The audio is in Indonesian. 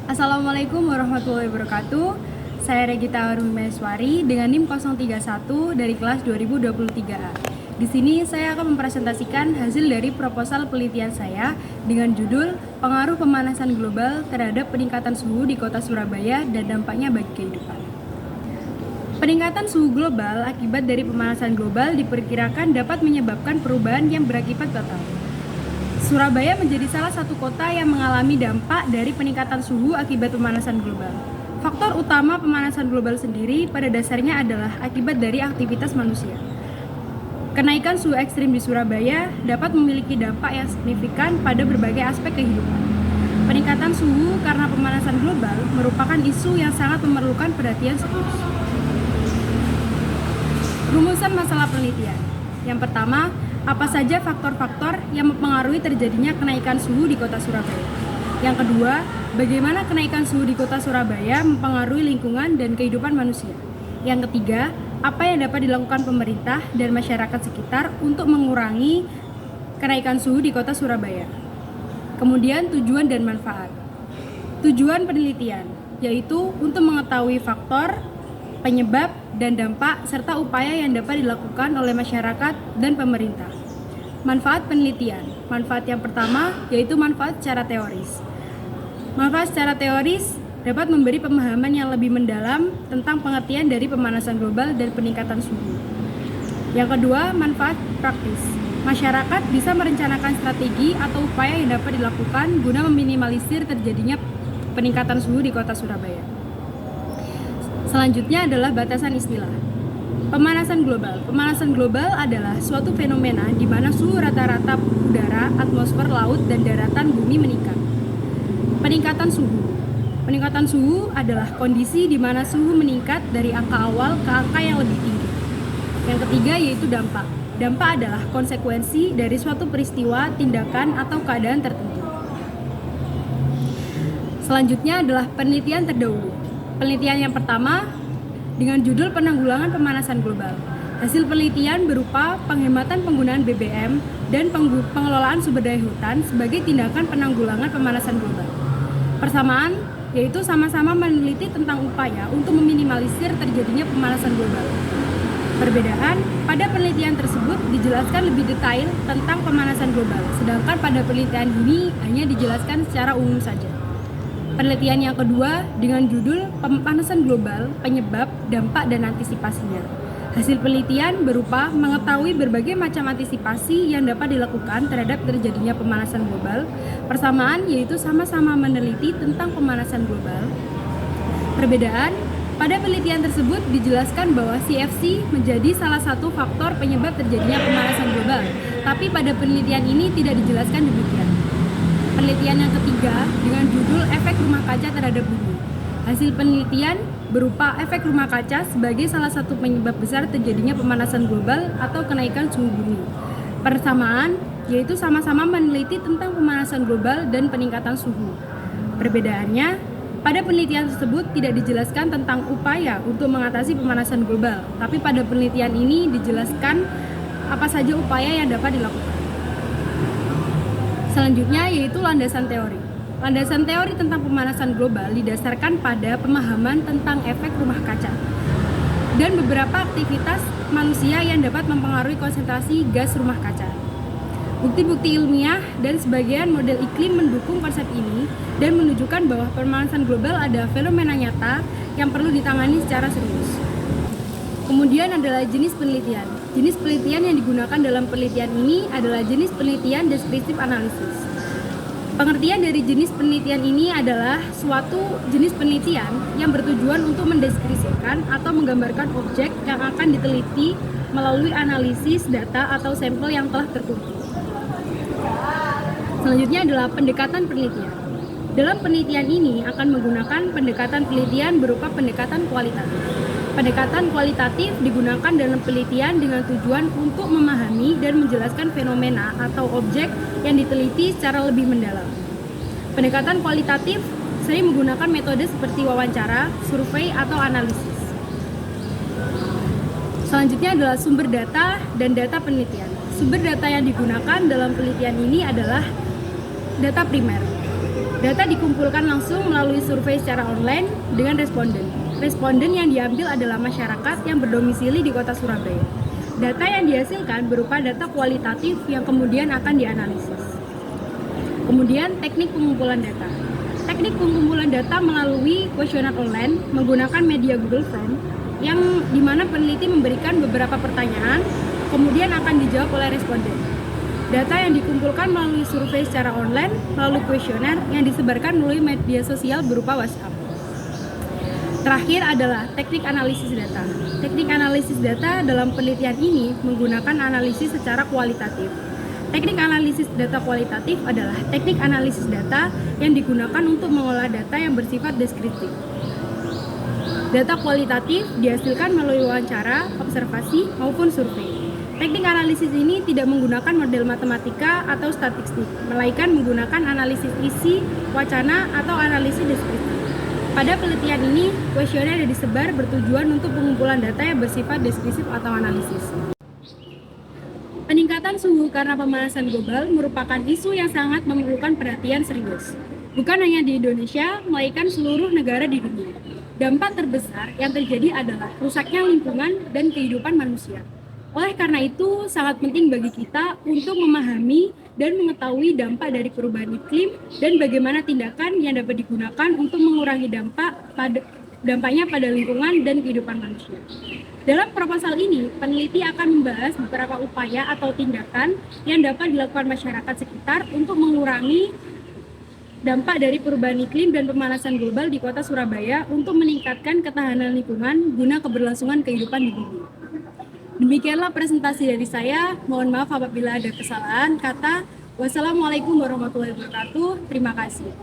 Assalamualaikum warahmatullahi wabarakatuh. Saya Regita Arumeswari dengan NIM 031 dari kelas 2023A. Di sini saya akan mempresentasikan hasil dari proposal penelitian saya dengan judul Pengaruh Pemanasan Global terhadap Peningkatan Suhu di Kota Surabaya dan Dampaknya bagi Kehidupan. Peningkatan suhu global akibat dari pemanasan global diperkirakan dapat menyebabkan perubahan yang berakibat total. Surabaya menjadi salah satu kota yang mengalami dampak dari peningkatan suhu akibat pemanasan global. Faktor utama pemanasan global sendiri pada dasarnya adalah akibat dari aktivitas manusia. Kenaikan suhu ekstrim di Surabaya dapat memiliki dampak yang signifikan pada berbagai aspek kehidupan. Peningkatan suhu karena pemanasan global merupakan isu yang sangat memerlukan perhatian serius. Rumusan masalah penelitian. Yang pertama, apa saja faktor-faktor yang mempengaruhi terjadinya kenaikan suhu di Kota Surabaya? Yang kedua, bagaimana kenaikan suhu di Kota Surabaya mempengaruhi lingkungan dan kehidupan manusia? Yang ketiga, apa yang dapat dilakukan pemerintah dan masyarakat sekitar untuk mengurangi kenaikan suhu di Kota Surabaya? Kemudian, tujuan dan manfaat. Tujuan penelitian yaitu untuk mengetahui faktor, penyebab, dan dampak, serta upaya yang dapat dilakukan oleh masyarakat dan pemerintah. Manfaat penelitian. Manfaat yang pertama yaitu manfaat secara teoris. Manfaat secara teoris dapat memberi pemahaman yang lebih mendalam tentang pengertian dari pemanasan global dan peningkatan suhu. Yang kedua, manfaat praktis. Masyarakat bisa merencanakan strategi atau upaya yang dapat dilakukan guna meminimalisir terjadinya peningkatan suhu di Kota Surabaya. Selanjutnya adalah batasan istilah. Pemanasan global. Pemanasan global adalah suatu fenomena di mana suhu rata-rata udara, atmosfer, laut, dan daratan bumi meningkat. Peningkatan suhu. Peningkatan suhu adalah kondisi di mana suhu meningkat dari angka awal ke angka yang lebih tinggi. Yang ketiga yaitu dampak. Dampak adalah konsekuensi dari suatu peristiwa, tindakan, atau keadaan tertentu. Selanjutnya adalah penelitian terdahulu. Penelitian yang pertama dengan judul Penanggulangan Pemanasan Global. Hasil penelitian berupa penghematan penggunaan BBM dan pengelolaan sumber daya hutan sebagai tindakan penanggulangan pemanasan global. Persamaan yaitu sama-sama meneliti tentang upaya untuk meminimalisir terjadinya pemanasan global. Perbedaan, pada penelitian tersebut dijelaskan lebih detail tentang pemanasan global, sedangkan pada penelitian ini hanya dijelaskan secara umum saja. Penelitian yang kedua dengan judul Pemanasan Global, Penyebab, Dampak, dan Antisipasinya. Hasil penelitian berupa mengetahui berbagai macam antisipasi yang dapat dilakukan terhadap terjadinya pemanasan global. Persamaan yaitu sama-sama meneliti tentang pemanasan global. Perbedaan, pada penelitian tersebut dijelaskan bahwa CFC menjadi salah satu faktor penyebab terjadinya pemanasan global, tapi pada penelitian ini tidak dijelaskan demikian. Penelitian yang ketiga dengan judul Efek Rumah Kaca Terhadap Bumi. Hasil penelitian berupa efek rumah kaca sebagai salah satu penyebab besar terjadinya pemanasan global atau kenaikan suhu bumi. Persamaan yaitu sama-sama meneliti tentang pemanasan global dan peningkatan suhu. Perbedaannya, pada penelitian tersebut tidak dijelaskan tentang upaya untuk mengatasi pemanasan global, tapi pada penelitian ini dijelaskan apa saja upaya yang dapat dilakukan. Selanjutnya yaitu landasan teori. Landasan teori tentang pemanasan global didasarkan pada pemahaman tentang efek rumah kaca dan beberapa aktivitas manusia yang dapat mempengaruhi konsentrasi gas rumah kaca. Bukti-bukti ilmiah dan sebagian model iklim mendukung konsep ini dan menunjukkan bahwa pemanasan global adalah fenomena nyata yang perlu ditangani secara serius. Kemudian adalah jenis penelitian. Jenis penelitian yang digunakan dalam penelitian ini adalah jenis penelitian deskriptif analisis. Pengertian dari jenis penelitian ini adalah suatu jenis penelitian yang bertujuan untuk mendeskripsikan atau menggambarkan objek yang akan diteliti melalui analisis data atau sampel yang telah terkumpul. Selanjutnya adalah pendekatan penelitian. Dalam penelitian ini akan menggunakan pendekatan penelitian berupa pendekatan kualitatif. Pendekatan kualitatif digunakan dalam penelitian dengan tujuan untuk memahami dan menjelaskan fenomena atau objek yang diteliti secara lebih mendalam. Pendekatan kualitatif sering menggunakan metode seperti wawancara, survei, atau analisis. Selanjutnya adalah sumber data dan data penelitian. Sumber data yang digunakan dalam penelitian ini adalah data primer. Data dikumpulkan langsung melalui survei secara online dengan responden. Responden yang diambil adalah masyarakat yang berdomisili di kota Surabaya. Data yang dihasilkan berupa data kualitatif yang kemudian akan dianalisis. Kemudian teknik pengumpulan data. Teknik pengumpulan data melalui kuesioner online menggunakan media Google Form yang dimana peneliti memberikan beberapa pertanyaan, kemudian akan dijawab oleh responden. Data yang dikumpulkan melalui survei secara online, melalui kuesioner yang disebarkan melalui media sosial berupa WhatsApp. Terakhir adalah teknik analisis data. Teknik analisis data dalam penelitian ini menggunakan analisis secara kualitatif. Teknik analisis data kualitatif adalah teknik analisis data yang digunakan untuk mengolah data yang bersifat deskriptif. Data kualitatif dihasilkan melalui wawancara, observasi, maupun survei. Teknik analisis ini tidak menggunakan model matematika atau statistik, melainkan menggunakan analisis isi, wacana, atau analisis deskriptif. Pada penelitian ini, kuesioner yang disebar bertujuan untuk pengumpulan data yang bersifat deskriptif atau analisis. Peningkatan suhu karena pemanasan global merupakan isu yang sangat memerlukan perhatian serius. Bukan hanya di Indonesia, melainkan seluruh negara di dunia. Dampak terbesar yang terjadi adalah rusaknya lingkungan dan kehidupan manusia. Oleh karena itu, sangat penting bagi kita untuk memahami dan mengetahui dampak dari perubahan iklim dan bagaimana tindakan yang dapat digunakan untuk mengurangi dampaknya pada lingkungan dan kehidupan manusia. Dalam proposal ini, peneliti akan membahas beberapa upaya atau tindakan yang dapat dilakukan masyarakat sekitar untuk mengurangi dampak dari perubahan iklim dan pemanasan global di kota Surabaya untuk meningkatkan ketahanan lingkungan guna keberlangsungan kehidupan di bumi. Demikianlah presentasi dari saya. Mohon maaf apabila ada kesalahan kata. Wassalamualaikum warahmatullahi wabarakatuh. Terima kasih.